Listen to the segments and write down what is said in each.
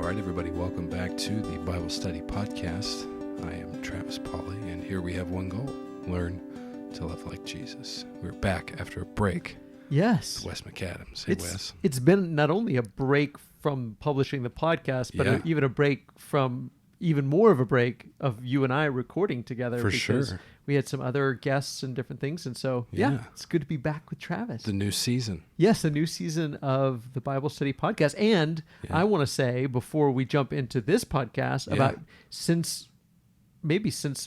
All right, everybody, welcome back to the Bible Study Podcast. I am Travis Pauly, and here we have one goal: learn to love like Jesus. We're back after a break. Yes. Wes McAdams. Hey, Wes. It's been not only a break from publishing the podcast, but even a break from even more of a break of you and I recording together. For because sure. We had some other guests and different things. And so, it's good to be back with Travis. The new season. Yes, the new season of the Bible Study Podcast. And I want to say, before we jump into this podcast, about since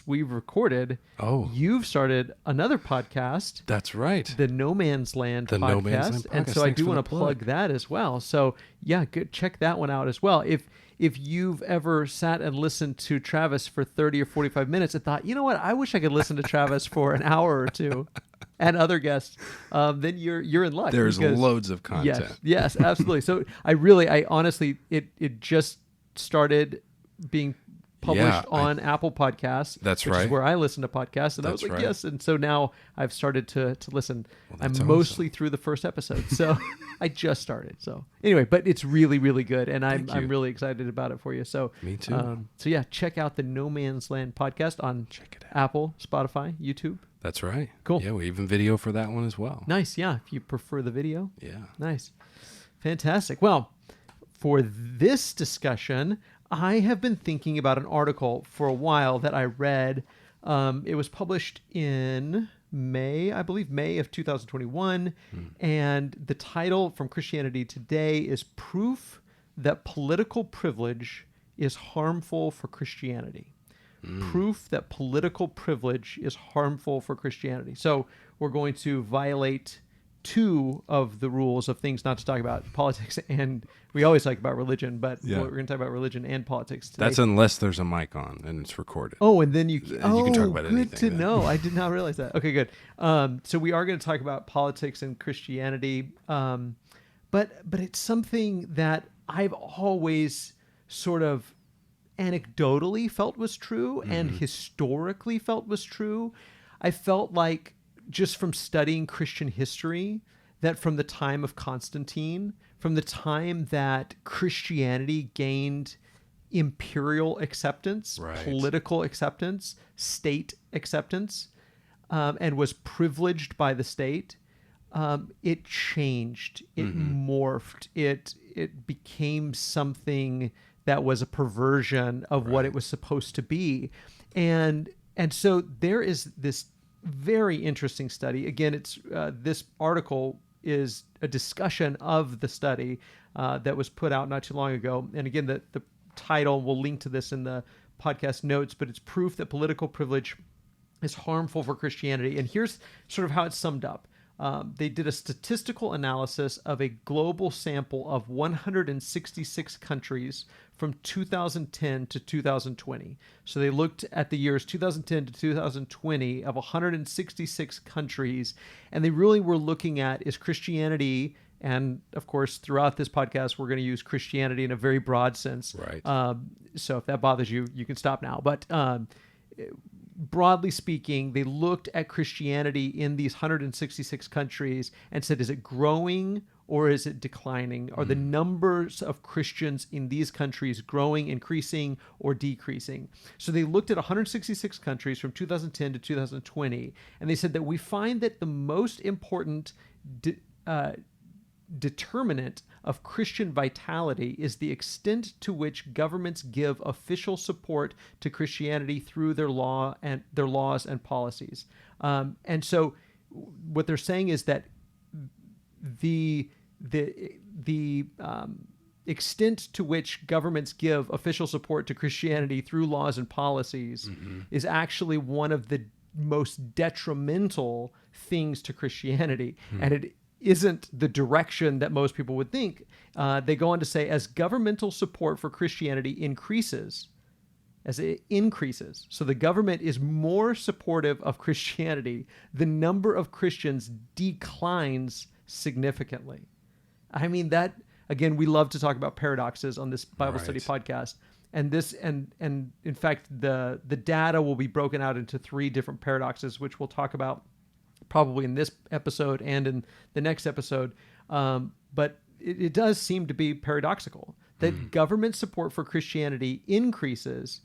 we've recorded, you've started another podcast. That's right. The No Man's Land podcast. No Man's Land podcast. And so I do want to plug that as well. So check that one out as well. If you've ever sat and listened to Travis for 30 or 45 minutes and thought, you know what, I wish I could listen to Travis for an hour or two and other guests, then you're in luck. There's loads of content. Yes, absolutely. So I honestly, it just started being published on Apple Podcasts. That's which right. is where I listen to podcasts. And I was like, yes. And so now I've started to listen. I'm mostly through the first episode. So I just started. So anyway, but it's really, really good. And I'm really excited about it for you. So me too. Check out the No Man's Land podcast on Apple, Spotify, YouTube. That's right. Cool. Yeah, we even video for that one as well. Nice. Yeah. If you prefer the video. Yeah. Nice. Fantastic. Well, for this discussion, I have been thinking about an article for a while that I read. It was published in May of 2021. And the title from Christianity Today is Proof That Political Privilege is Harmful for Christianity. Proof that political privilege is harmful for Christianity. So we're going to violate two of the rules of things not to talk about: politics, and we always talk about religion, but we're going to talk about religion and politics today. That's unless there's a mic on and it's recorded. Oh, and then you can talk about anything. Good to know. I did not realize that. Okay, good. So we are going to talk about politics and Christianity, but it's something that I've always sort of anecdotally felt was true and historically felt was true. I felt like, just from studying Christian history, that from the time of Constantine, from the time that Christianity gained imperial acceptance, political acceptance, state acceptance, and was privileged by the state, it changed, it morphed, it became something that was a perversion of what it was supposed to be. And so there is this very interesting study. Again, it's this article is a discussion of the study that was put out not too long ago. And again, the title, we'll link to this in the podcast notes, but it's Proof That Political Privilege is Harmful for Christianity. And here's sort of how it's summed up. They did a statistical analysis of a global sample of 166 countries from 2010 to 2020. So they looked at the years 2010 to 2020 of 166 countries, and they really were looking at, is Christianity, and of course throughout this podcast we're going to use Christianity in a very broad sense. Right. So if that bothers you, you can stop now. But broadly speaking, they looked at Christianity in these 166 countries and said, is it growing or is it declining? Are the numbers of Christians in these countries growing, increasing, or decreasing? So they looked at 166 countries from 2010 to 2020, and they said that we find that the most important determinant of Christian vitality is the extent to which governments give official support to Christianity through their laws and policies. And so what they're saying is that the extent to which governments give official support to Christianity through laws and policies is actually one of the most detrimental things to Christianity. And it isn't the direction that most people would think. They go on to say, as governmental support for Christianity increases, so the government is more supportive of Christianity, the number of Christians declines significantly. I mean, that, again, we love to talk about paradoxes on this Bible study podcast. And this, and in fact, the data will be broken out into 3 different paradoxes, which we'll talk about probably in this episode and in the next episode. But it does seem to be paradoxical that government support for Christianity increases.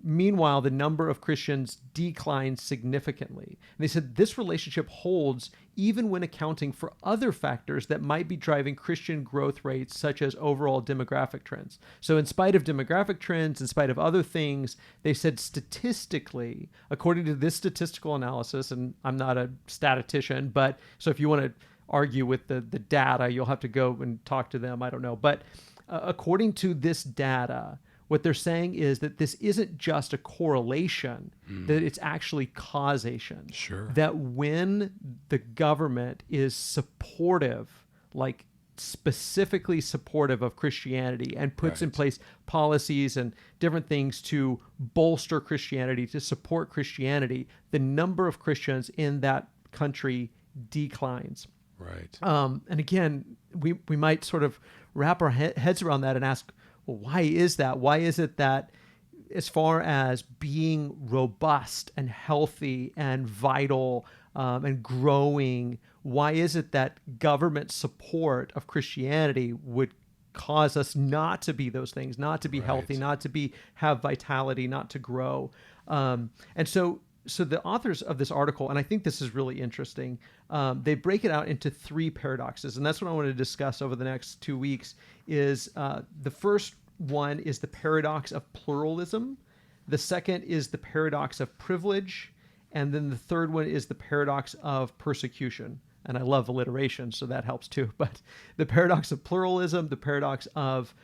Meanwhile, the number of Christians declines significantly. And they said this relationship holds even when accounting for other factors that might be driving Christian growth rates, such as overall demographic trends. So in spite of demographic trends, in spite of other things, they said statistically, according to this statistical analysis, and I'm not a statistician, but so if you want to argue with the data, you'll have to go and talk to them. I don't know. But according to this data, what they're saying is that this isn't just a correlation, that it's actually causation. Sure. That when the government is supportive, like specifically supportive of Christianity and puts in place policies and different things to bolster Christianity, to support Christianity, the number of Christians in that country declines. Right. And again, we might sort of wrap our heads around that and ask, well, why is that? Why is it that as far as being robust and healthy and vital and growing, why is it that government support of Christianity would cause us not to be those things, not to be healthy, not to have vitality, not to grow? And so the authors of this article, and I think this is really interesting, they break it out into three paradoxes, and that's what I want to discuss over the next 2 weeks. Is the first one is the paradox of pluralism, the second is the paradox of privilege, and then the third one is the paradox of persecution. And I love alliteration, so that helps too. But the paradox of pluralism, the paradox of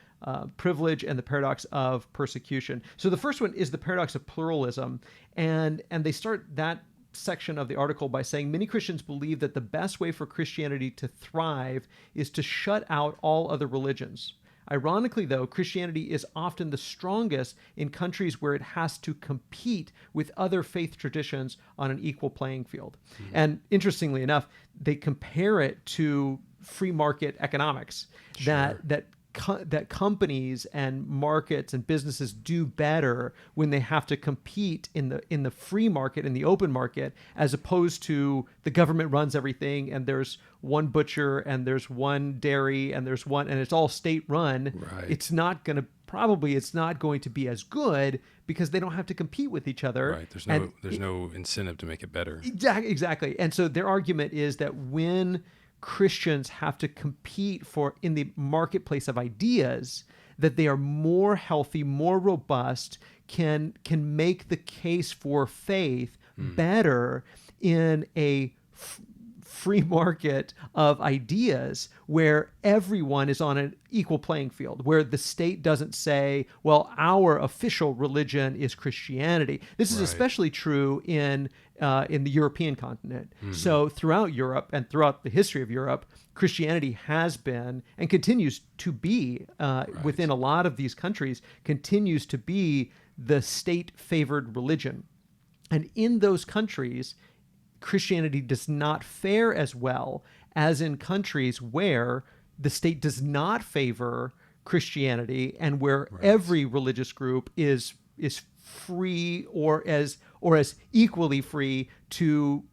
privilege, and the paradox of persecution. So the first one is the paradox of pluralism, and they start that section of the article by saying many Christians believe that the best way for Christianity to thrive is to shut out all other religions. Ironically, though, Christianity is often the strongest in countries where it has to compete with other faith traditions on an equal playing field. And interestingly enough, they compare it to free market economics, that companies and markets and businesses do better when they have to compete in the free market, in the open market, as opposed to the government runs everything and there's one butcher and there's one dairy and there's one, and it's all state run. Right. It's not going to be as good because they don't have to compete with each other. Right. There's no incentive to make it better. Exactly. And so their argument is that when Christians have to compete in the marketplace of ideas, that they are more healthy, more robust, can make the case for faith better in a free market of ideas where everyone is on an equal playing field, where the state doesn't say, well, our official religion is Christianity. This is especially true in the European continent. So throughout Europe and throughout the history of Europe, Christianity has been and continues to be, within a lot of these countries, continues to be the state-favored religion. And in those countries, Christianity does not fare as well as in countries where the state does not favor Christianity and where every religious group is free or as equally free to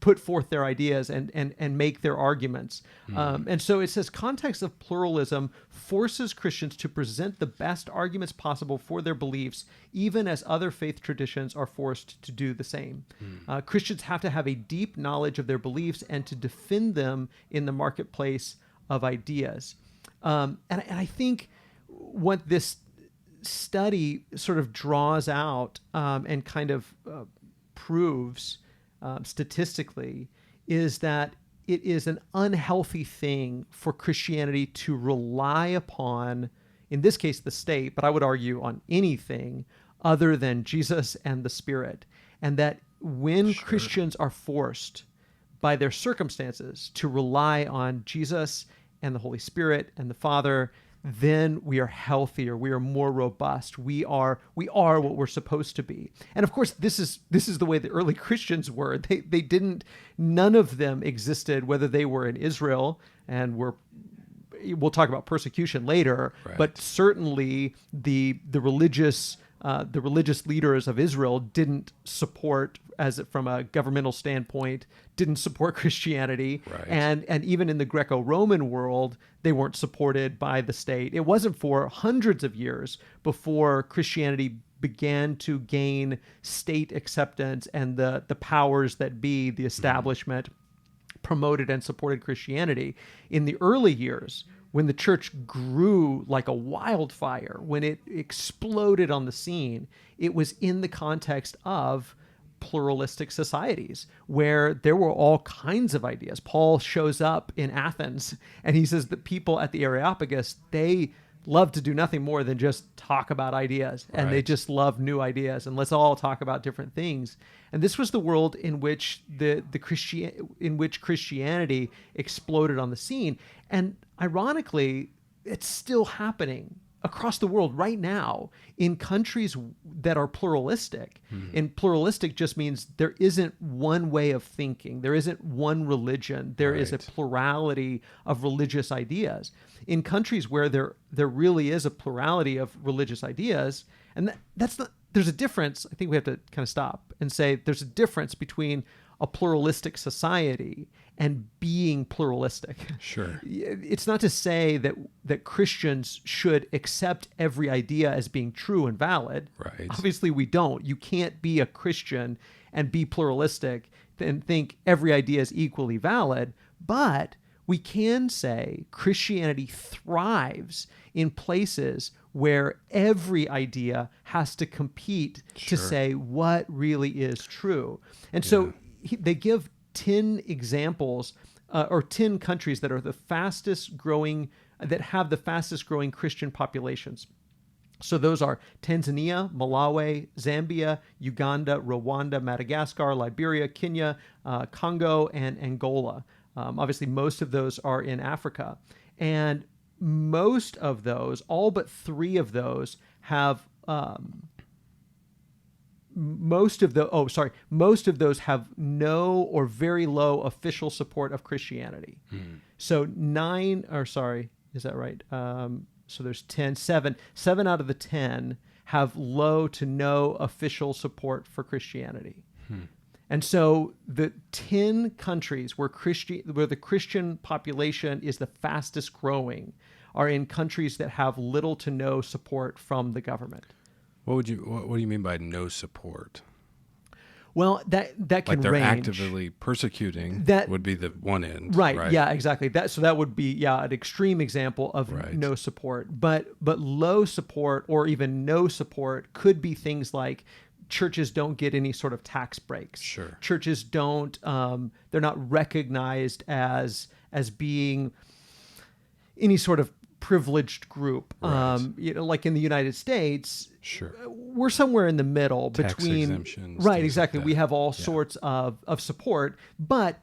put forth their ideas and make their arguments. And so it says context of pluralism forces Christians to present the best arguments possible for their beliefs, even as other faith traditions are forced to do the same. Christians have to have a deep knowledge of their beliefs and to defend them in the marketplace of ideas. And I think what this study sort of draws out and kind of proves statistically is that it is an unhealthy thing for Christianity to rely upon, in this case, the state, but I would argue on anything other than Jesus and the Spirit. And that when Christians are forced by their circumstances to rely on Jesus and the Holy Spirit and the Father, then we are healthier, we are more robust, we are what we're supposed to be. And of course, this is the way the early Christians were. They didn't, none of them existed, whether they were in Israel and we'll talk about persecution later, but certainly the religious the religious leaders of Israel didn't support, from a governmental standpoint, didn't support Christianity. Right. And even in the Greco-Roman world, they weren't supported by the state. It wasn't for hundreds of years before Christianity began to gain state acceptance, and the powers that be, the establishment, promoted and supported Christianity. In the early years, when the church grew like a wildfire, when it exploded on the scene, it was in the context of pluralistic societies where there were all kinds of ideas. Paul shows up in Athens and he says that people at the Areopagus, they love to do nothing more than just talk about ideas, and they just love new ideas, and let's all talk about different things. And this was the world in which Christianity exploded on the scene. And ironically, it's still happening across the world right now in countries that are pluralistic. And pluralistic just means there isn't one way of thinking. There isn't one religion. There is a plurality of religious ideas. In countries where there really is a plurality of religious ideas, and that's not, there's a difference. I think we have to kind of stop and say there's a difference between a pluralistic society and being pluralistic. Sure. It's not to say that Christians should accept every idea as being true and valid. Right. Obviously, we don't. You can't be a Christian and be pluralistic and think every idea is equally valid. But we can say Christianity thrives in places where every idea has to compete to say what really is true. And so they give 10 examples or 10 countries that are the fastest growing, that have the fastest growing Christian populations. So those are Tanzania, Malawi, Zambia, Uganda, Rwanda, Madagascar, Liberia, Kenya, Congo, and Angola. Obviously, most of those are in Africa. And most of those, all but 3 of those, have most of those have no or very low official support of Christianity. So 9, or sorry, is that right? So there's 7 out of the 10 have low to no official support for Christianity. And so the 10 countries where the Christian population is the fastest growing are in countries that have little to no support from the government. What do you mean by no support? Well, that can like they're range. actively persecuting. That would be the one end, right? Yeah, exactly. So that would be an extreme example of no support. But low support or even no support could be things like churches don't get any sort of tax breaks. Sure. Churches don't. They're not recognized as being any sort of privileged group. Like in the United States, we're somewhere in the middle tax between exemptions, right, exactly. Like we have all sorts of support, but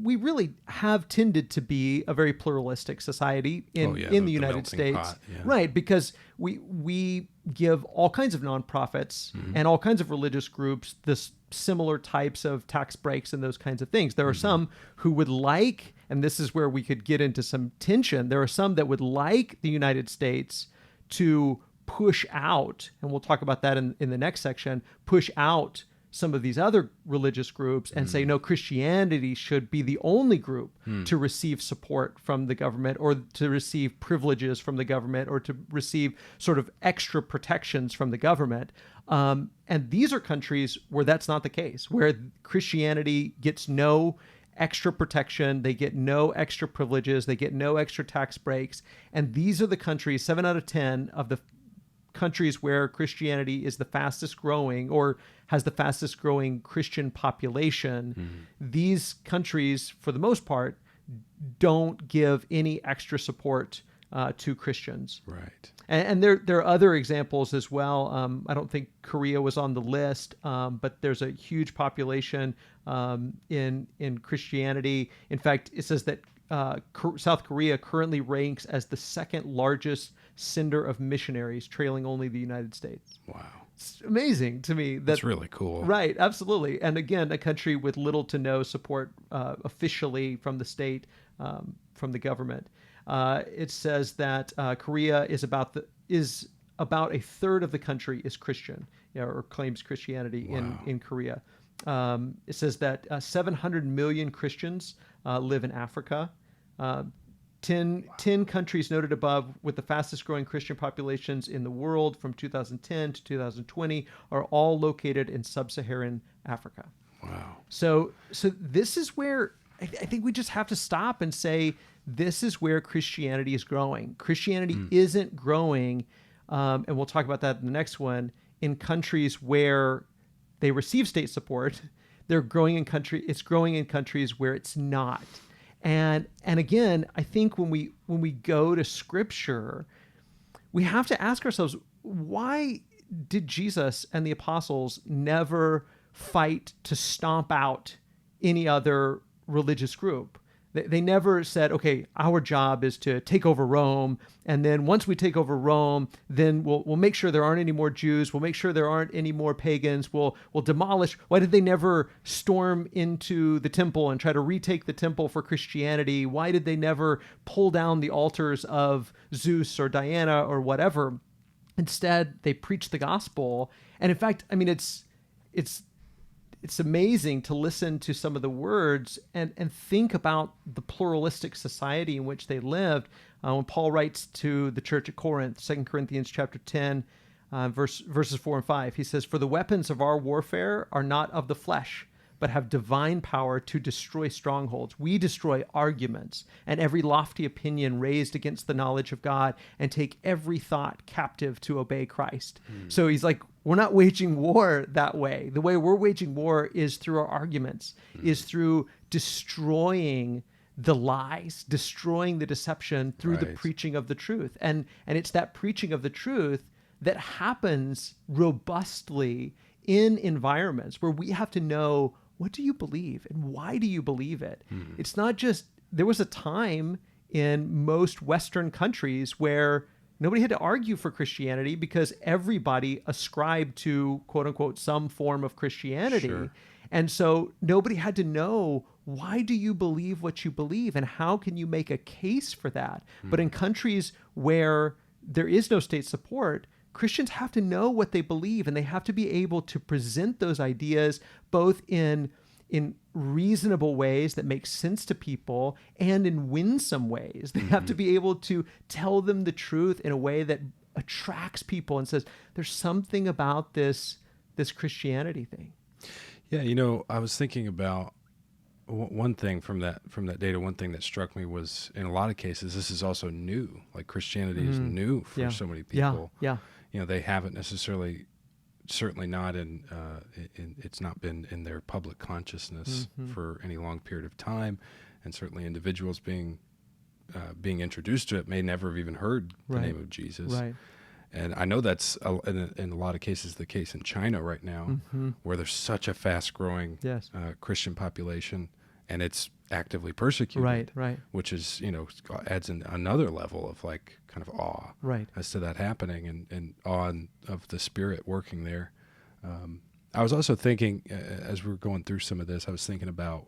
we really have tended to be a very pluralistic society in the United States, right? Because we give all kinds of nonprofits and all kinds of religious groups this similar types of tax breaks and those kinds of things. There are some who would like, and this is where we could get into some tension, there are some that would like the United States to push out, and we'll talk about that in the next section, push out some of these other religious groups and say, no, Christianity should be the only group to receive support from the government or to receive privileges from the government or to receive sort of extra protections from the government. And these are countries where that's not the case, where Christianity gets no extra protection, they get no extra privileges, they get no extra tax breaks. And these are the countries, 7 out of 10 of the countries where Christianity is the fastest growing or has the fastest growing Christian population. These countries, for the most part, don't give any extra support to Christians. Right. And there are other examples as well. I don't think Korea was on the list, but there's a huge population in Christianity. In fact, it says that South Korea currently ranks as the second largest sender of missionaries, trailing only the United States. Wow. It's amazing to me. That's really cool. Right, absolutely. And again, a country with little to no support officially from the state, from the government. It says that Korea is about a third of the country is Christian, or claims Christianity in Korea. It says that 700 million Christians live in Africa. 10 countries noted above with the fastest growing Christian populations in the world from 2010 to 2020 are all located in sub-Saharan Africa. Wow. So this is where I think we just have to stop and say, this is where Christianity is growing. Christianity isn't growing, and we'll talk about that in the next one, in countries where they receive state support. It's growing in countries where it's not. And again, I think when we go to Scripture, we have to ask ourselves, why did Jesus and the apostles never fight to stomp out any other religious group? They never said, okay, our job is to take over Rome, and then once we take over Rome, then we'll make sure there aren't any more Jews. We'll make sure there aren't any more pagans. We'll demolish. Why did they never storm into the temple and try to retake the temple for Christianity? Why did they never pull down the altars of Zeus or Diana or whatever? Instead, they preached the gospel. And in fact, I mean, it's amazing to listen to some of the words and think about the pluralistic society in which they lived. When Paul writes to the church at Corinth, 2 Corinthians chapter 10, verses 4 and 5, he says, "For the weapons of our warfare are not of the flesh, but have divine power to destroy strongholds. We destroy arguments and every lofty opinion raised against the knowledge of God, and take every thought captive to obey Christ." So he's like, we're not waging war that way. The way we're waging war is through our arguments, is through destroying the lies, destroying the deception through the preaching of the truth. And it's that preaching of the truth that happens robustly in environments where we have to know, what do you believe and why do you believe it? It's not just, there was a time in most Western countries where nobody had to argue for Christianity because everybody ascribed to, quote unquote, some form of Christianity. Sure. And so nobody had to know, why do you believe what you believe and how can you make a case for that? But in countries where there is no state support, Christians have to know what they believe, and they have to be able to present those ideas both in reasonable ways that make sense to people and in winsome ways. They have to be able to tell them the truth in a way that attracts people and says, there's something about this Christianity thing. Yeah, I was thinking about one thing from that data. One thing that struck me was, in a lot of cases, this is also new. Like, Christianity is new for so many people. Yeah. They haven't necessarily, certainly not it's not been in their public consciousness for any long period of time, and certainly individuals being introduced to it may never have even heard the name of Jesus. Right. And I know that's in a lot of cases the case in China right now, where there's such a fast-growing Christian population, and it's actively persecuted. Right. Which is, adds another level of kind of awe as to that happening, and awe of the Spirit working there. I was also thinking, as we were going through some of this, I was thinking about,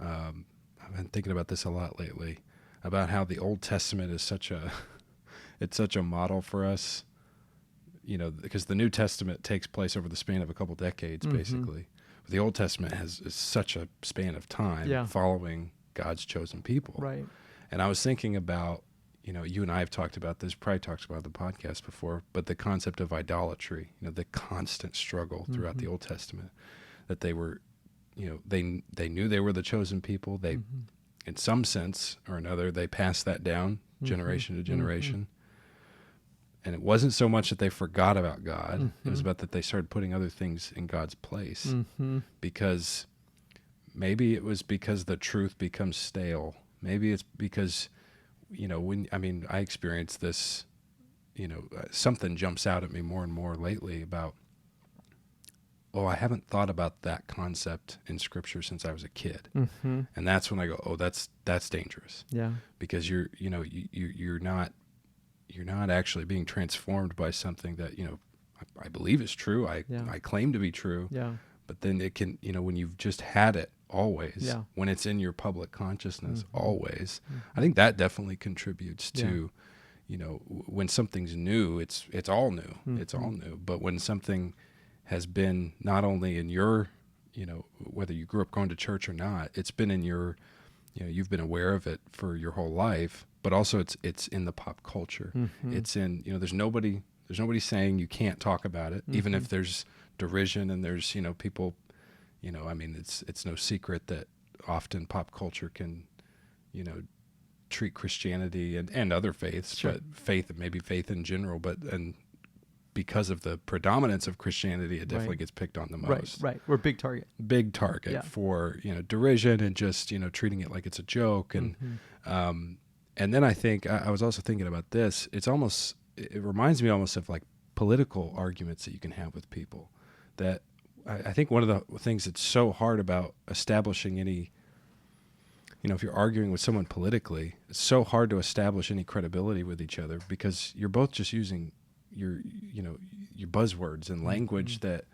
I've been thinking about this a lot lately, about how the Old Testament is such a model for us, because the New Testament takes place over the span of a couple decades, basically. But the Old Testament is such a span of time following God's chosen people. Right. And I was thinking about, you and I have talked about this, probably talked about the podcast before, but the concept of idolatry, the constant struggle throughout the Old Testament, that they were, they knew they were the chosen people. They, in some sense or another, they passed that down generation to generation. And it wasn't so much that they forgot about God. It was about that they started putting other things in God's place. Because maybe it was because the truth becomes stale. Maybe it's because, I experienced this, something jumps out at me more and more lately about, I haven't thought about that concept in Scripture since I was a kid. And that's when I go, that's dangerous. Yeah. Because you're not actually being transformed by something that, I believe is true. I claim to be true. Yeah. But then it can, when you've just had it always, when it's in your public consciousness always, I think that definitely contributes to, when something's new, it's all new. Mm-hmm. It's all new. But when something has been not only in your, whether you grew up going to church or not, it's been in your, you've been aware of it for your whole life, but also it's in the pop culture. Mm-hmm. It's in, there's nobody saying you can't talk about it, even Mm-hmm. if there's derision and there's, people, it's no secret that often pop culture can, treat Christianity and other faiths, Sure. but maybe faith in general, and because of the predominance of Christianity, it definitely Right. gets picked on the most. Right. We're a big target. Big target Yeah. for, derision and just, treating it like it's a joke. And, Mm-hmm. and then I think I was also thinking about this. It reminds me almost of like political arguments that you can have with people. That I think one of the things that's so hard about establishing any, if you're arguing with someone politically, it's so hard to establish any credibility with each other because you're both just using your buzzwords and language that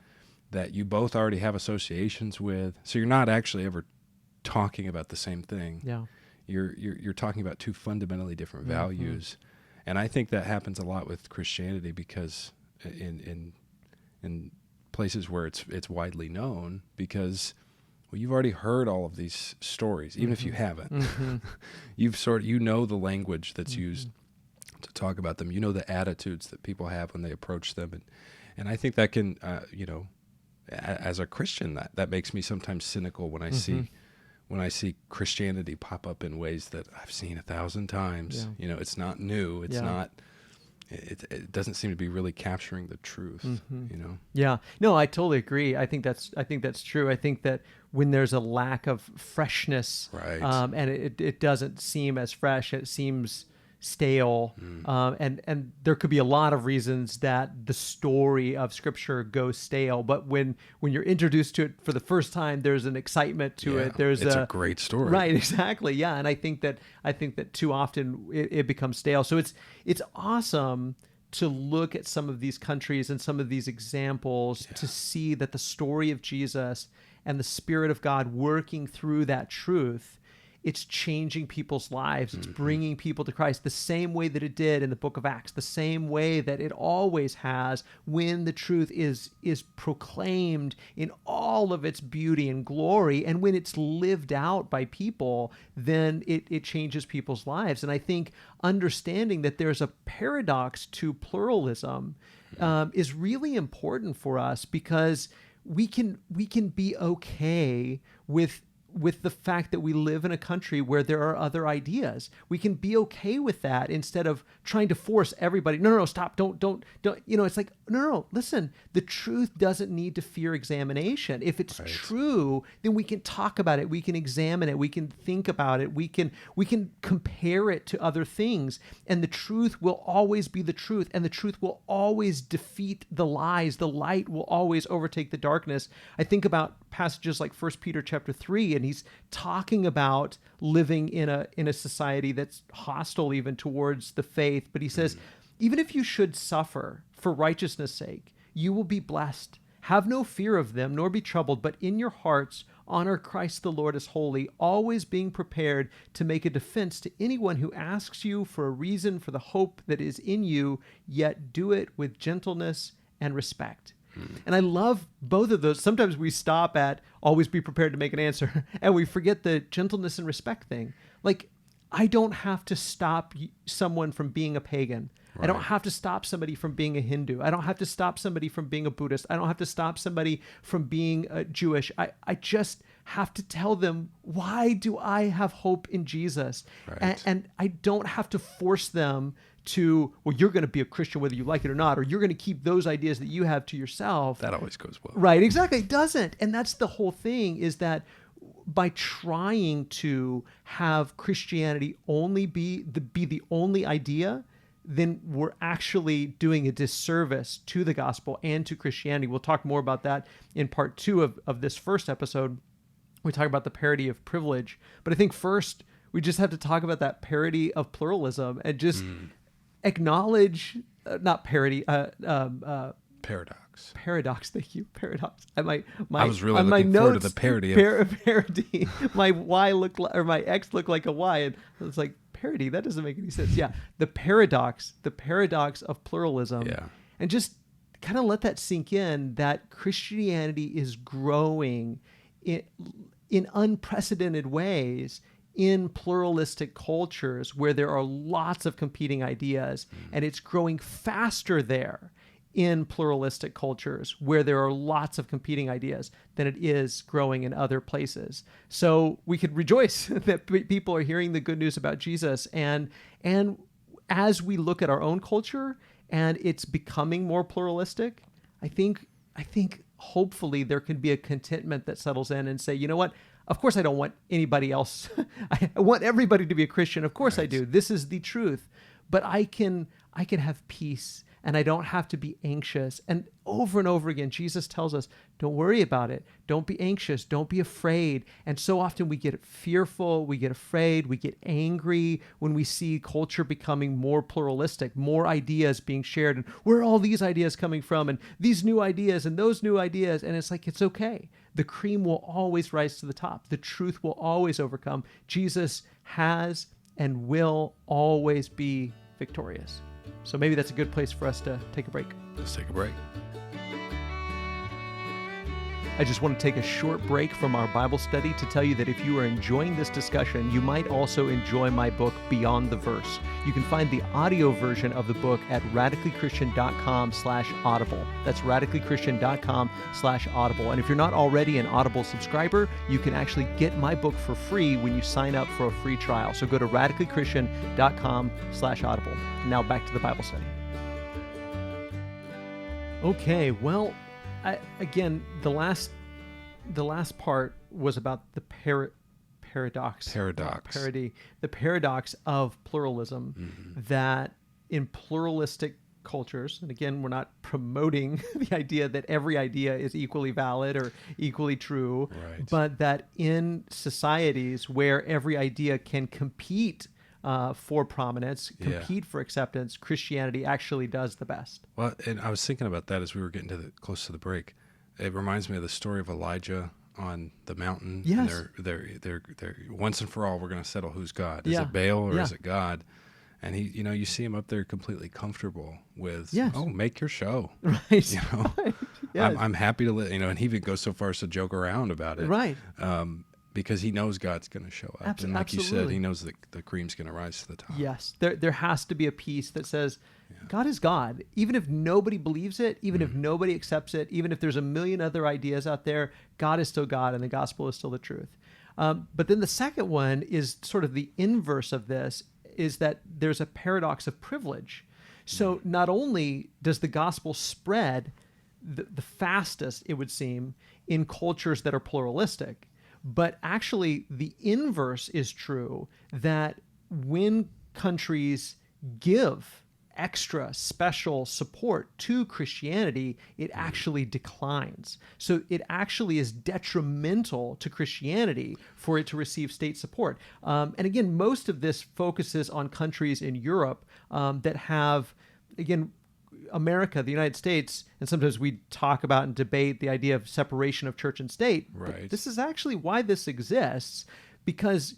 you both already have associations with. So you're not actually ever talking about the same thing. Yeah. You're talking about two fundamentally different Mm-hmm. values. And I think that happens a lot with Christianity because in places where it's widely known, because you've already heard all of these stories, even if you haven't. Mm-hmm. You've the language that's Mm-hmm. used to talk about them. The attitudes that people have when they approach them, and I think that can, as a Christian, that makes me sometimes cynical when I Mm-hmm. see Christianity pop up in ways that I've seen 1,000 times. Yeah. It's not new. It's Yeah. not. It doesn't seem to be really capturing the truth. Mm-hmm. Yeah. No, I totally agree. I think that's true. I think that when there's a lack of freshness, Right. And it doesn't seem as fresh, it seems stale, and there could be a lot of reasons that the story of Scripture goes stale. But when you're introduced to it for the first time, there's an excitement to it. There's it's a great story. Right, exactly. Yeah, and I think that too often it becomes stale. So it's awesome to look at some of these countries and some of these examples to see that the story of Jesus and the Spirit of God working through that truth, it's changing people's lives. It's bringing people to Christ the same way that it did in the book of Acts, the same way that it always has when the truth is proclaimed in all of its beauty and glory. And when it's lived out by people, then it changes people's lives. And I think understanding that there's a paradox to pluralism is really important for us, because we can be okay with the fact that we live in a country where there are other ideas. We can be okay with that instead of trying to force everybody. No, stop. Don't. It's like, no, listen, the truth doesn't need to fear examination. If it's true, then we can talk about it. We can examine it. We can think about it. We can compare it to other things. And the truth will always be the truth. And the truth will always defeat the lies. The light will always overtake the darkness. I think about passages like 1 Peter chapter 3, and he's talking about living in a society that's hostile even towards the faith. But he says, even if you should suffer for righteousness' sake, you will be blessed. Have no fear of them, nor be troubled, but in your hearts honor Christ the Lord as holy, always being prepared to make a defense to anyone who asks you for a reason for the hope that is in you, yet do it with gentleness and respect. And I love both of those. Sometimes we stop at always be prepared to make an answer, and we forget the gentleness and respect thing. Like, I don't have to stop someone from being a pagan. Right. I don't have to stop somebody from being a Hindu. I don't have to stop somebody from being a Buddhist. I don't have to stop somebody from being Jewish. I just have to tell them, why do I have hope in Jesus? Right. And I don't have to force them to, well, you're going to be a Christian whether you like it or not, or you're going to keep those ideas that you have to yourself. That always goes well. Right, exactly. It doesn't. And that's the whole thing, is that by trying to have Christianity only be the only idea, then we're actually doing a disservice to the gospel and to Christianity. We'll talk more about that in part 2 of this first episode. We talk about the parity of privilege. But I think first we just have to talk about that parity of pluralism and just acknowledge, not parity, Paradox. Paradox, thank you. Paradox. I was really looking forward to the parody. Parody. My Y looked like, or my X looked like a Y, and it's like, parody? That doesn't make any sense. Yeah, the paradox of pluralism. Yeah. And just kind of let that sink in, that Christianity is growing in unprecedented ways in pluralistic cultures where there are lots of competing ideas, and it's growing faster there in pluralistic cultures where there are lots of competing ideas than it is growing in other places. So we could rejoice that people are hearing the good news about Jesus, and as we look at our own culture and it's becoming more pluralistic, I think hopefully there can be a contentment that settles in and say, you know what? Of course I don't want anybody else. I want everybody to be a Christian. Of course I do. This is the truth. But I can have peace, and I don't have to be anxious. And over again, Jesus tells us, don't worry about it. Don't be anxious. Don't be afraid. And so often we get fearful, we get afraid, we get angry when we see culture becoming more pluralistic, more ideas being shared. And where are all these ideas coming from? And these new ideas and those new ideas. And it's like, it's okay. The cream will always rise to the top. The truth will always overcome. Jesus has and will always be victorious. So maybe that's a good place for us to take a break. Let's take a break. I just want to take a short break from our Bible study to tell you that if you are enjoying this discussion, you might also enjoy my book, Beyond the Verse. You can find the audio version of the book at radicallychristian.com/audible. That's radicallychristian.com/audible. And if you're not already an Audible subscriber, you can actually get my book for free when you sign up for a free trial. So go to radicallychristian.com/audible. Now back to the Bible study. Okay, well, again, the last part was about the paradox, the paradox of pluralism, that in pluralistic cultures, and again, we're not promoting the idea that every idea is equally valid or equally true, but that in societies where every idea can compete for prominence, compete for acceptance, Christianity actually does the best. Well, and I was thinking about that as we were getting close to the break. It reminds me of the story of Elijah on the mountain. Yes. And they're once and for all, we're going to settle who's God. Is it Baal or is it God? And he, you see him up there completely comfortable with, make your show. Right. Yes. I'm happy to and he even goes so far as to joke around about it. Right. Because he knows God's going to show up. And like you said, he knows that the cream's going to rise to the top. Yes. There has to be a piece that says, God is God. Even if nobody believes it, even if nobody accepts it, even if there's a million other ideas out there, God is still God and the gospel is still the truth. But then the second one is sort of the inverse of this, is that there's a paradox of privilege. So not only does the gospel spread the fastest, it would seem, in cultures that are pluralistic, but actually the inverse is true, that when countries give extra special support to Christianity, it actually declines. So it actually is detrimental to Christianity for it to receive state support. And again, most of this focuses on countries in Europe that have, again, America, the United States, and sometimes we talk about and debate the idea of separation of church and state. Right. But this is actually why this exists, because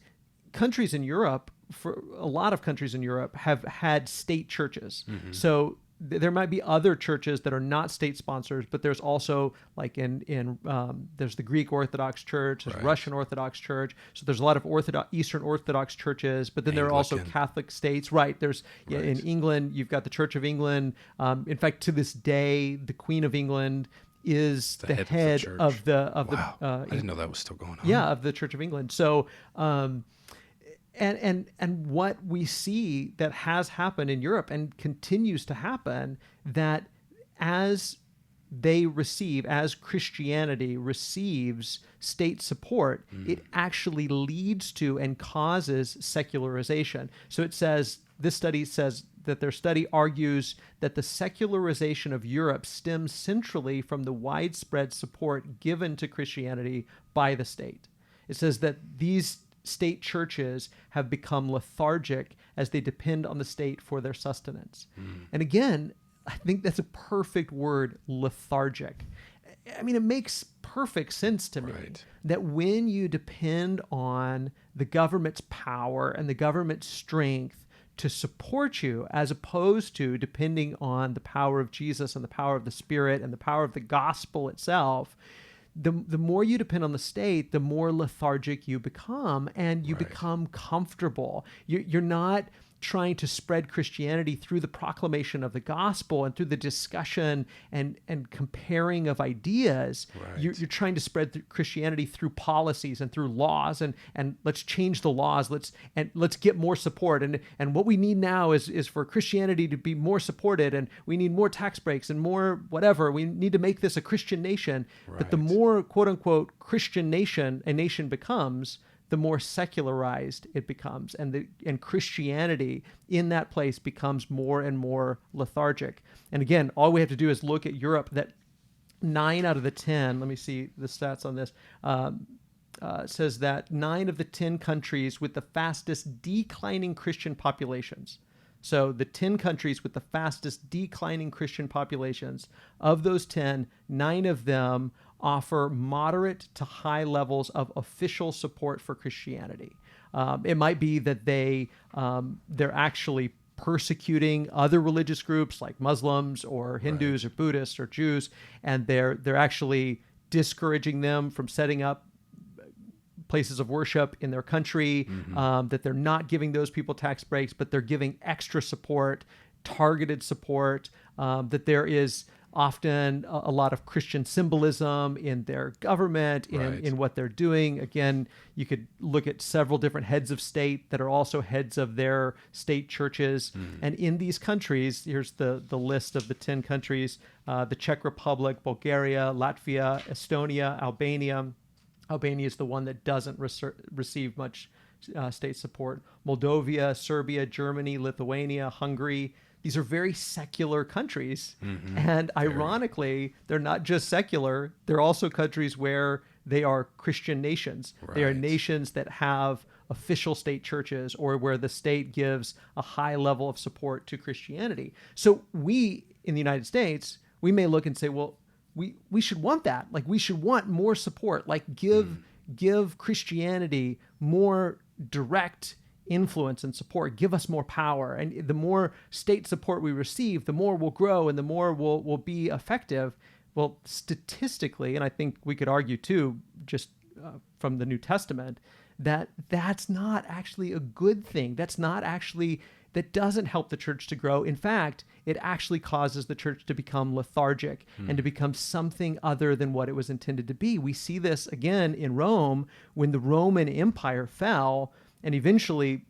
countries in Europe, for a lot of countries in Europe, have had state churches. So there might be other churches that are not state sponsors, but there's also, like there's the Greek Orthodox Church, there's Russian Orthodox Church. So there's a lot of Eastern Orthodox churches, but then there are also Catholic states. Right. There's in England, you've got the Church of England. In fact, to this day, the Queen of England is the head of the I didn't know that was still going on. Yeah, of the Church of England. So And what we see that has happened in Europe and continues to happen, that as Christianity receives state support, it actually leads to and causes secularization. So this study says that their study argues that the secularization of Europe stems centrally from the widespread support given to Christianity by the state. It says that these state churches have become lethargic as they depend on the state for their sustenance. And again, I think that's a perfect word, lethargic. I mean, it makes perfect sense to me that when you depend on the government's power and the government's strength to support you, as opposed to depending on the power of Jesus and the power of the Spirit and the power of the gospel itself, the more you depend on the state, the more lethargic you become, and you become comfortable. You're not trying to spread Christianity through the proclamation of the gospel and through the discussion and comparing of ideas. Right. You're trying to spread Christianity through policies and through laws, and let's change the laws. Let's get more support. And what we need now is for Christianity to be more supported, and we need more tax breaks and more whatever. We need to make this a Christian nation. Right. But the more quote unquote Christian nation a nation becomes, the more secularized it becomes, and Christianity in that place becomes more and more lethargic. And again, all we have to do is look at Europe. That 9 out of the 10, let me see the stats on this, says that 9 of the 10 countries with the fastest declining Christian populations. So the 10 countries with the fastest declining Christian populations, of those 10, 9 of them offer moderate to high levels of official support for Christianity. It might be that they're actually persecuting other religious groups like Muslims or Hindus or Buddhists or Jews, and they're actually discouraging them from setting up places of worship in their country, that they're not giving those people tax breaks, but they're giving extra support, targeted support, that there is often a lot of Christian symbolism in their government, in what they're doing. Again, you could look at several different heads of state that are also heads of their state churches. And in these countries, here's the list of the 10 countries, the Czech Republic, Bulgaria, Latvia, Estonia, Albania. Albania is the one that doesn't receive much state support. Moldova, Serbia, Germany, Lithuania, Hungary. These are very secular countries. And ironically, they're not just secular, they're also countries where they are Christian nations. They are nations that have official state churches, or where the state gives a high level of support to Christianity. So we, in the United States, we may look and say, well, we should want that. Like, we should want more support. Like, give Christianity more direct influence and support. Give us more power. And the more state support we receive, the more we'll grow and the more we'll be effective. Well, statistically, and I think we could argue too, just from the New Testament, that's not actually a good thing. That doesn't help the church to grow. In fact, it actually causes the church to become lethargic and to become something other than what it was intended to be. We see this again in Rome when the Roman Empire fell and eventually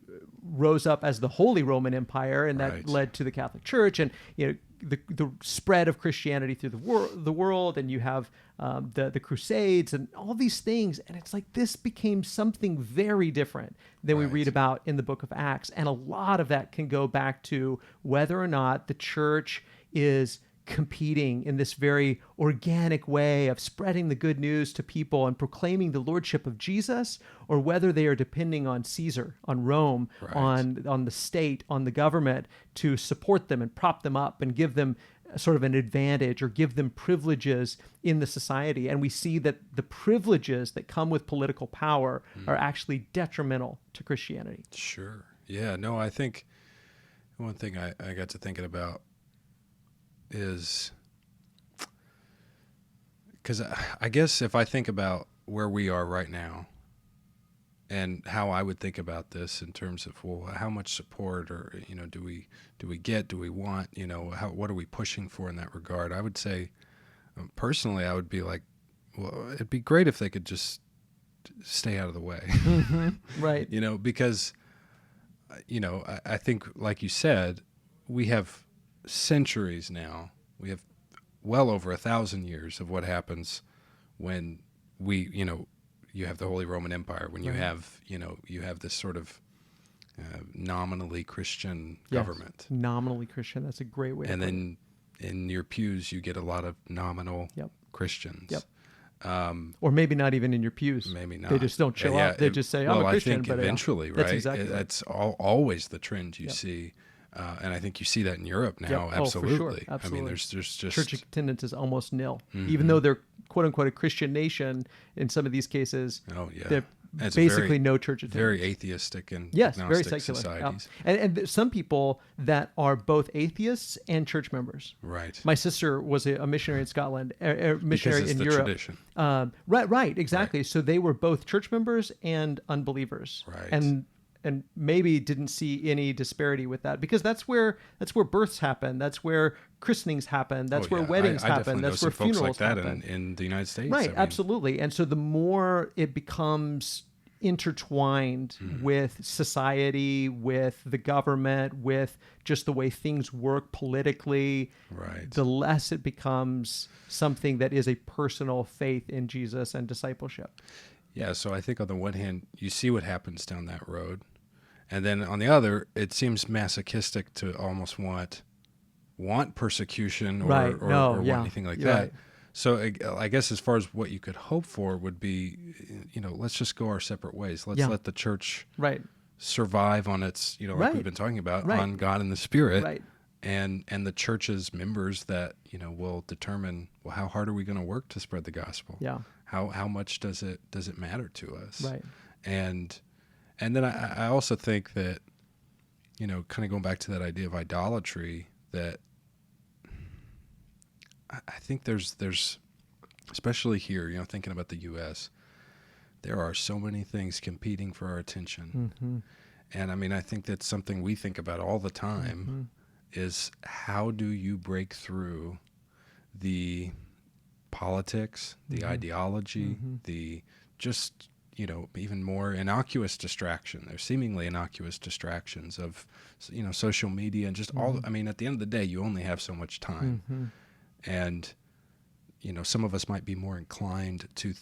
rose up as the Holy Roman Empire, and that led to the Catholic Church and the spread of Christianity through the world, and you have the Crusades and all these things, and it's like this became something very different than we read about in the book of Acts, and a lot of that can go back to whether or not the church is competing in this very organic way of spreading the good news to people and proclaiming the lordship of Jesus, or whether they are depending on Caesar, on Rome, on the state, on the government to support them and prop them up and give them sort of an advantage or give them privileges in the society. And we see that the privileges that come with political power are actually detrimental to Christianity. Sure. Yeah, no, I think one thing I got to thinking about is, because I guess if I think about where we are right now and how I would think about this in terms of, well, how much support or, do we get, do we want, what are we pushing for in that regard? I would say, personally, I would be like, well, it'd be great if they could just stay out of the way. Right. Because, I think, like you said, we have centuries now. We have well over 1,000 years of what happens when you have the Holy Roman Empire, when you have, you have this sort of nominally Christian government. Nominally Christian. That's a great way to put it. And then in your pews, you get a lot of nominal Christians. Or maybe not even in your pews. Maybe not. They just don't show up. They just say, I'm a Christian. I think eventually, That's exactly that's always the trend you see. And I think you see that in Europe now. Absolutely. For sure. Absolutely. I mean, there's just church attendance is almost nil, even though they're quote unquote a Christian nation. In some of these cases, basically no church attendance. Very atheistic and yes, agnostic very secular societies. And some people that are both atheists and church members. Right. My sister was a missionary in Scotland, a missionary because it's in the Europe. Tradition. Right, exactly. Right. So they were both church members and unbelievers. Right. And maybe didn't see any disparity with that, because that's where births happen. That's where christenings happen. That's where weddings happen. That's where funerals like that happen. in the United States. Right, absolutely. And so the more it becomes intertwined with society, with the government, with just the way things work politically, right, the less it becomes something that is a personal faith in Jesus and discipleship. Yeah, so I think on the one hand, you see what happens down that road. And then on the other, it seems masochistic to almost want persecution or want anything like that. Right. So I guess as far as what you could hope for would be, let's just go our separate ways. Let's let the church survive on its, like we've been talking about, on God and the Spirit. Right. And the church's members that, will determine, well, how hard are we going to work to spread the gospel? Yeah. How much does it matter to us? Right. And then I also think that, kind of going back to that idea of idolatry, that I think there's especially here, thinking about the U.S., there are so many things competing for our attention. Mm-hmm. And I mean, I think that's something we think about all the time, is how do you break through the politics, the ideology, the just, even more innocuous distraction. There's seemingly innocuous distractions of, social media and just all, I mean, at the end of the day, you only have so much time. And, some of us might be more inclined to,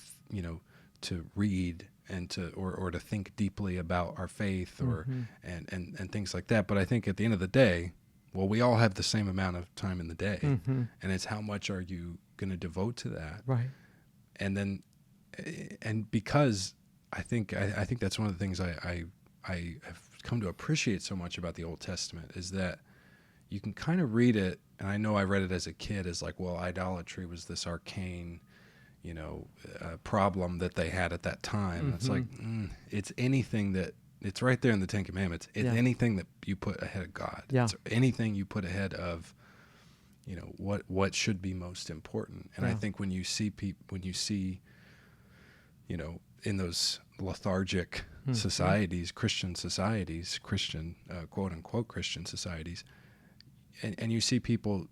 to read and to, or to think deeply about our faith or, and things like that. But I think at the end of the day, well, we all have the same amount of time in the day, and it's how much are you going to devote to that? Right. And then, and because I think that's one of the things I have come to appreciate so much about the Old Testament, is that you can kind of read it, and I know I read it as a kid as like, well, idolatry was this arcane, problem that they had at that time. It's like, it's anything that, it's right there in the Ten Commandments. It's anything that you put ahead of God. Yeah. It's anything you put ahead of, what should be most important. And I think when you see in those lethargic societies, Christian societies, quote unquote Christian societies, and you see people,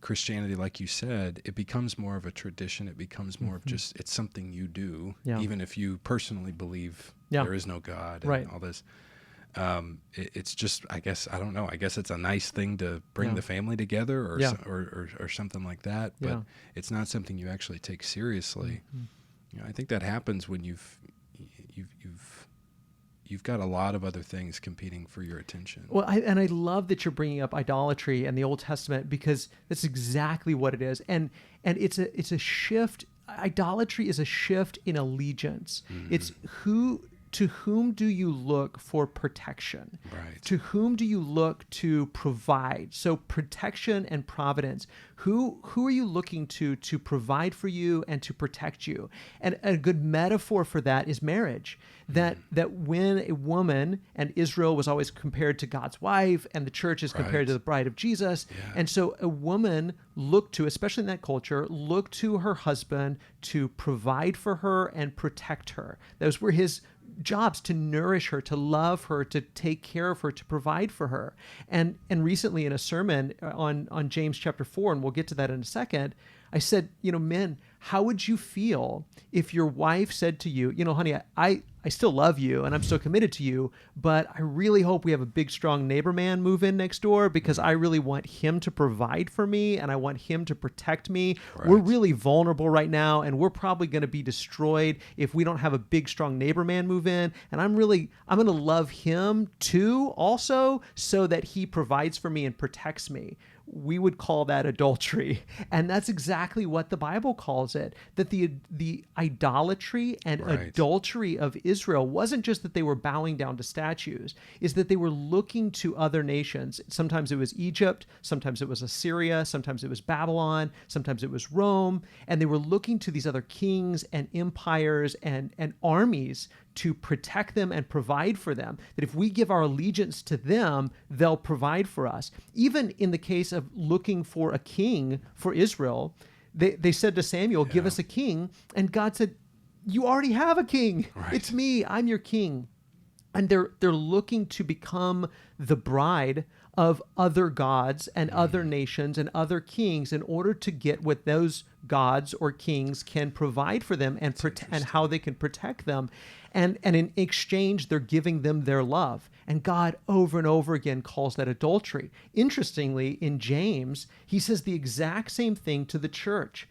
Christianity, like you said, it becomes more of a tradition. It becomes more of just, it's something you do, even if you personally believe there is no God and all this. It's just, I guess, I don't know. I guess it's a nice thing to bring the family together or something like that. But it's not something you actually take seriously. I think that happens when you've got a lot of other things competing for your attention. Well, I love that you're bringing up idolatry and the Old Testament, because that's exactly what it is. And it's a shift. Idolatry is a shift in allegiance. It's to whom do you look for protection? Right. To whom do you look to provide? So protection and providence. Who are you looking to provide for you and to protect you? And a good metaphor for that is marriage. That when a woman, and Israel was always compared to God's wife, and the church is compared to the bride of Jesus. Yeah. And so a woman looked to, especially in that culture, looked to her husband to provide for her and protect her. Those were his jobs, to nourish her, to love her, to take care of her, to provide for her. And recently in a sermon on James chapter 4, and we'll get to that in a second, I said, men, how would you feel if your wife said to you, honey, I still love you and I'm still committed to you, but I really hope we have a big, strong neighbor man move in next door, because I really want him to provide for me and I want him to protect me. Right. We're really vulnerable right now, and we're probably going to be destroyed if we don't have a big, strong neighbor man move in. And I'm going to love him too also, so that he provides for me and protects me. We would call that adultery. And that's exactly what the Bible calls calls it, that the idolatry and adultery of Israel wasn't just that they were bowing down to statues, is that they were looking to other nations. Sometimes it was Egypt, sometimes it was Assyria, sometimes it was Babylon, sometimes it was Rome, and they were looking to these other kings and empires and armies to protect them and provide for them, that if we give our allegiance to them, they'll provide for us. Even in the case of looking for a king for Israel, they said to Samuel, give us a king. And God said, you already have a king. Right. It's me. I'm your king. And they're looking to become the bride of other gods and other nations and other kings in order to get what those gods or kings can provide for them and how they can protect them. And in exchange, they're giving them their love. And God over and over again calls that adultery. Interestingly, in James, he says the exact same thing to the church.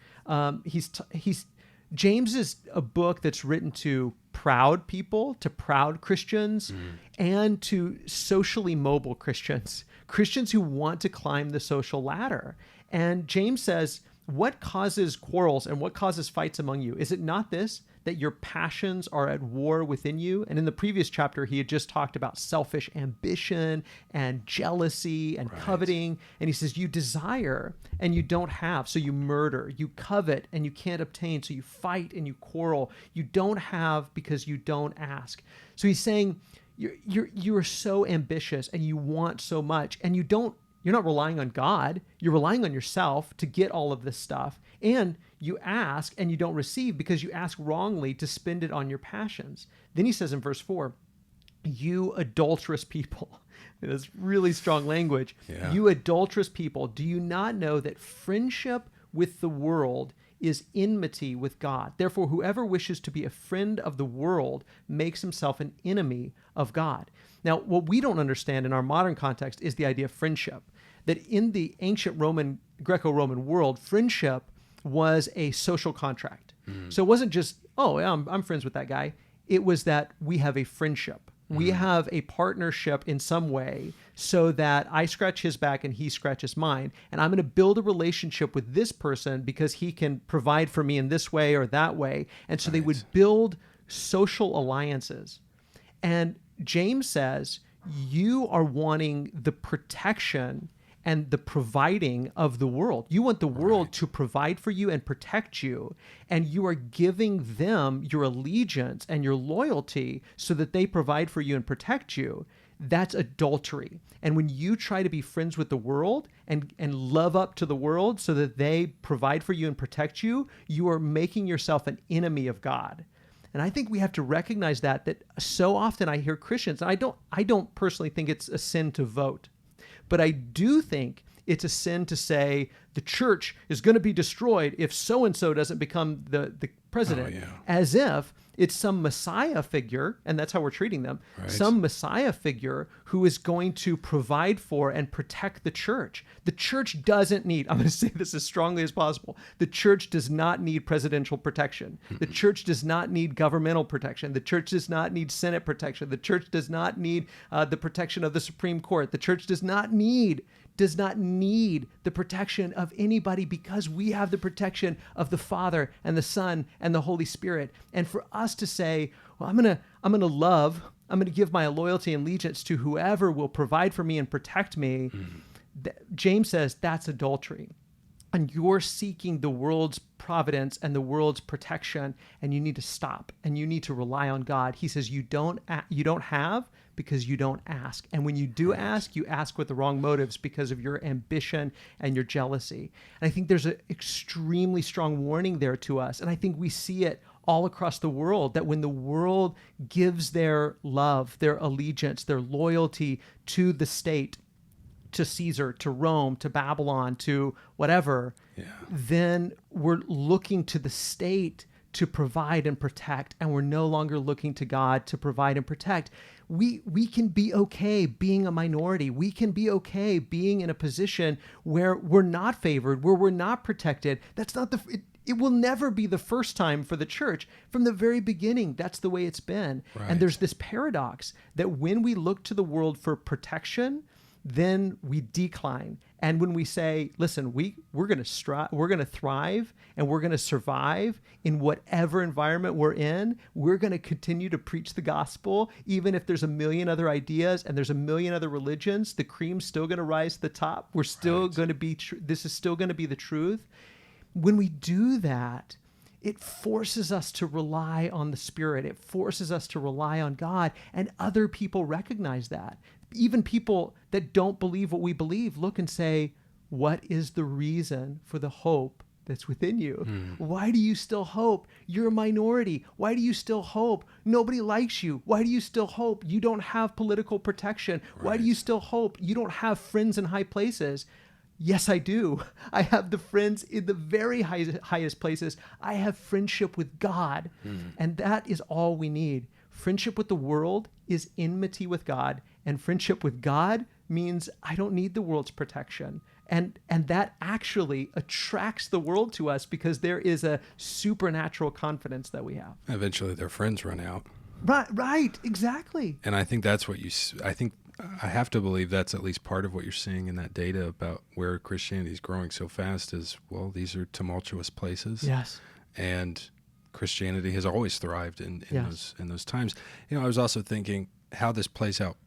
James is a book that's written to proud people, to proud Christians, and to socially mobile Christians who want to climb the social ladder. And James says, what causes quarrels and what causes fights among you? Is it not this, that your passions are at war within you? And in the previous chapter, he had just talked about selfish ambition and jealousy and coveting. And he says, you desire and you don't have, so you murder. You covet and you can't obtain, so you fight and you quarrel. You don't have because you don't ask. So he's saying, you are so ambitious and you want so much, and you're not relying on God. You're relying on yourself to get all of this stuff. And you ask and you don't receive because you ask wrongly to spend it on your passions. Then he says in verse 4, you adulterous people. That's really strong language. Yeah. You adulterous people, do you not know that friendship with the world is enmity with God? Therefore, whoever wishes to be a friend of the world makes himself an enemy of God. Now, what we don't understand in our modern context is the idea of friendship. That in the ancient Greco-Roman world, friendship was a social contract. So it wasn't just, oh, yeah, I'm friends with that guy. It was that we have a friendship. We have a partnership in some way so that I scratch his back and he scratches mine. And I'm going to build a relationship with this person because he can provide for me in this way or that way. And so they would build social alliances. And James says, you are wanting the protection and the providing of the world. You want the world to provide for you and protect you, and you are giving them your allegiance and your loyalty so that they provide for you and protect you. That's adultery. And when you try to be friends with the world and love up to the world so that they provide for you and protect you, you are making yourself an enemy of God. And I think we have to recognize that so often I hear Christians, and I don't personally think it's a sin to vote. But I do think it's a sin to say the church is going to be destroyed if so-and-so doesn't become the president, as if it's some Messiah figure, and that's how we're treating them, some Messiah figure who is going to provide for and protect the church. The church doesn't need, I'm going to say this as strongly as possible, the church does not need presidential protection. The church does not need governmental protection. The church does not need Senate protection. The church does not need the protection of the Supreme Court. The church does not need the protection of anybody because we have the protection of the Father and the Son and the Holy Spirit. And for us to say, well, I'm going to give my loyalty and allegiance to whoever will provide for me and protect me, James says that's adultery. And you're seeking the world's providence and the world's protection, and you need to stop and you need to rely on God. He says you don't have because you don't ask. And when you do ask, you ask with the wrong motives because of your ambition and your jealousy. And I think there's an extremely strong warning there to us. And I think we see it all across the world, that when the world gives their love, their allegiance, their loyalty to the state, to Caesar, to Rome, to Babylon, to whatever, then we're looking to the state to provide and protect, and we're no longer looking to God to provide and protect. We can be okay being a minority. We can be okay being in a position where we're not favored, where we're not protected. That's not it will never be the first time for the church. From the very beginning, that's the way it's been. And there's this paradox that when we look to the world for protection, then we decline. And when we say, listen, we're going to thrive and we're going to survive in whatever environment we're in, we're going to continue to preach the gospel, even if there's a million other ideas and there's a million other religions, the cream's still going to rise to the top. We're still going to be, this is still going to be the truth. When we do that, it forces us to rely on the Spirit. It forces us to rely on God, and other people recognize that. Even people that don't believe what we believe look and say, what is the reason for the hope that's within you? Why do you still hope? You're a minority. Why do you still hope? Nobody likes you. Why do you still hope? You don't have political protection. Why do you still hope? You don't have friends in high places. Yes, I do. I have the friends in the very highest places. I have friendship with God, and that is all we need. Friendship with the world is enmity with God, and friendship with God means I don't need the world's protection. And that actually attracts the world to us because there is a supernatural confidence that we have. Eventually their friends run out. Right, exactly. And I think that's what I have to believe that's at least part of what you're seeing in that data about where Christianity is growing so fast is, well, these are tumultuous places. Yes. And Christianity has always thrived in those times. I was also thinking how this plays out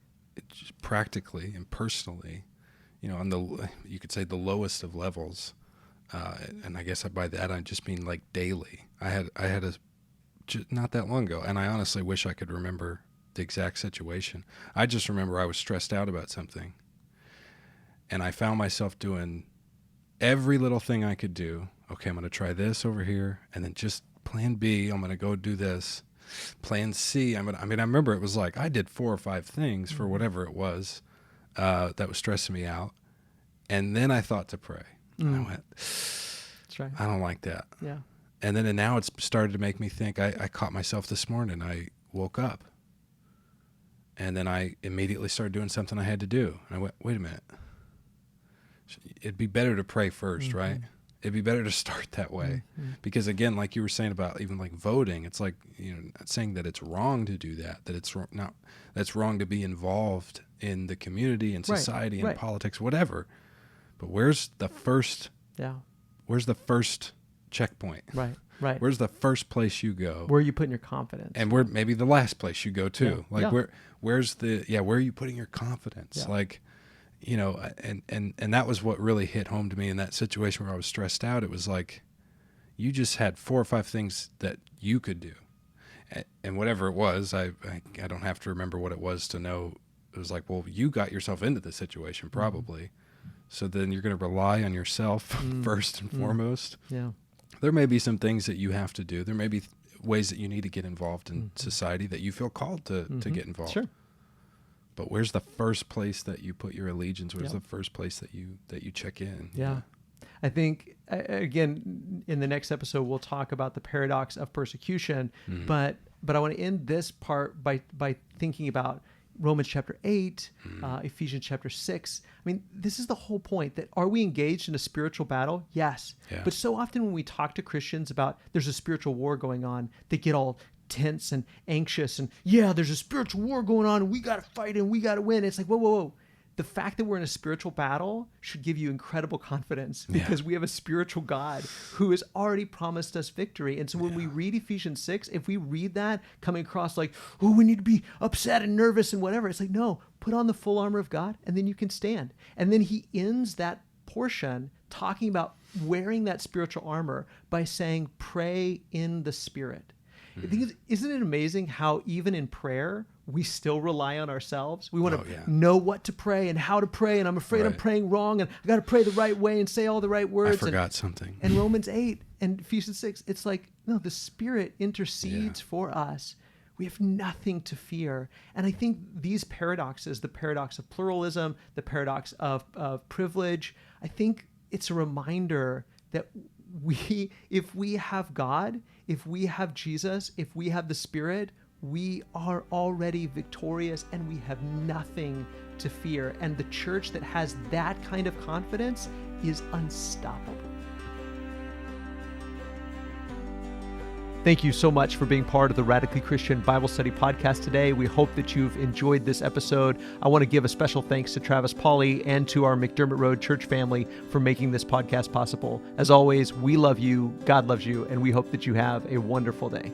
practically and personally, on you could say the lowest of levels. And I guess by that I just mean like daily. I had not that long ago, and I honestly wish I could remember the exact situation. I just remember I was stressed out about something, and I found myself doing every little thing I could do. Okay, I'm going to try this over here, and then just plan B, I'm going to go do this. Plan C, I remember it was like I did 4 or 5 things for whatever it was that was stressing me out, and then I thought to pray. And I went, that's right. I don't like that. Yeah. And then now it's started to make me think. I caught myself this morning. I woke up, and then I immediately started doing something I had to do. And I went, wait a minute. It'd be better to pray first, right? It'd be better to start that way. Because again, like you were saying about even like voting, it's like, not saying that it's wrong to do that it's not, that's wrong to be involved in the community and society and politics, whatever. But where's the first checkpoint? Right. Where's the first place you go? Where are you putting your confidence? And where maybe the last place you go too. Where's where are you putting your confidence? Yeah. Like, and that was what really hit home to me in that situation where I was stressed out. It was like, you just had 4 or 5 things that you could do. And whatever it was, I don't have to remember what it was to know. It was like, well, you got yourself into the situation probably. So then you're going to rely on yourself first and foremost. Yeah. There may be some things that you have to do. There may be ways that you need to get involved in society that you feel called to get involved. Sure. But where's the first place that you put your allegiance? Where's the first place that you check in? Yeah. I think, again, in the next episode, we'll talk about the paradox of persecution. But I want to end this part by thinking about Romans chapter 8, Ephesians chapter 6. I mean, this is the whole point, that are we engaged in a spiritual battle? Yes. Yeah. But so often when we talk to Christians about there's a spiritual war going on, they get all tense and anxious and, there's a spiritual war going on and we got to fight and we got to win. It's like, whoa. The fact that we're in a spiritual battle should give you incredible confidence because we have a spiritual God who has already promised us victory. And so when we read Ephesians 6, if we read that coming across like, oh, we need to be upset and nervous and whatever, it's like, no, put on the full armor of God and then you can stand. And then he ends that portion talking about wearing that spiritual armor by saying, pray in the Spirit. I think isn't it amazing how even in prayer, we still rely on ourselves? We want to know what to pray and how to pray, and I'm afraid I'm praying wrong, and I got to pray the right way and say all the right words. I forgot something. And Romans 8 and Ephesians 6, it's like, no, the Spirit intercedes for us. We have nothing to fear. And I think these paradoxes, the paradox of pluralism, the paradox of privilege, I think it's a reminder that if we have God, if we have Jesus, if we have the Spirit, we are already victorious and we have nothing to fear. And the church that has that kind of confidence is unstoppable. Thank you so much for being part of the Radically Christian Bible Study podcast today. We hope that you've enjoyed this episode. I want to give a special thanks to Travis Pauly and to our McDermott Road church family for making this podcast possible. As always, we love you, God loves you, and we hope that you have a wonderful day.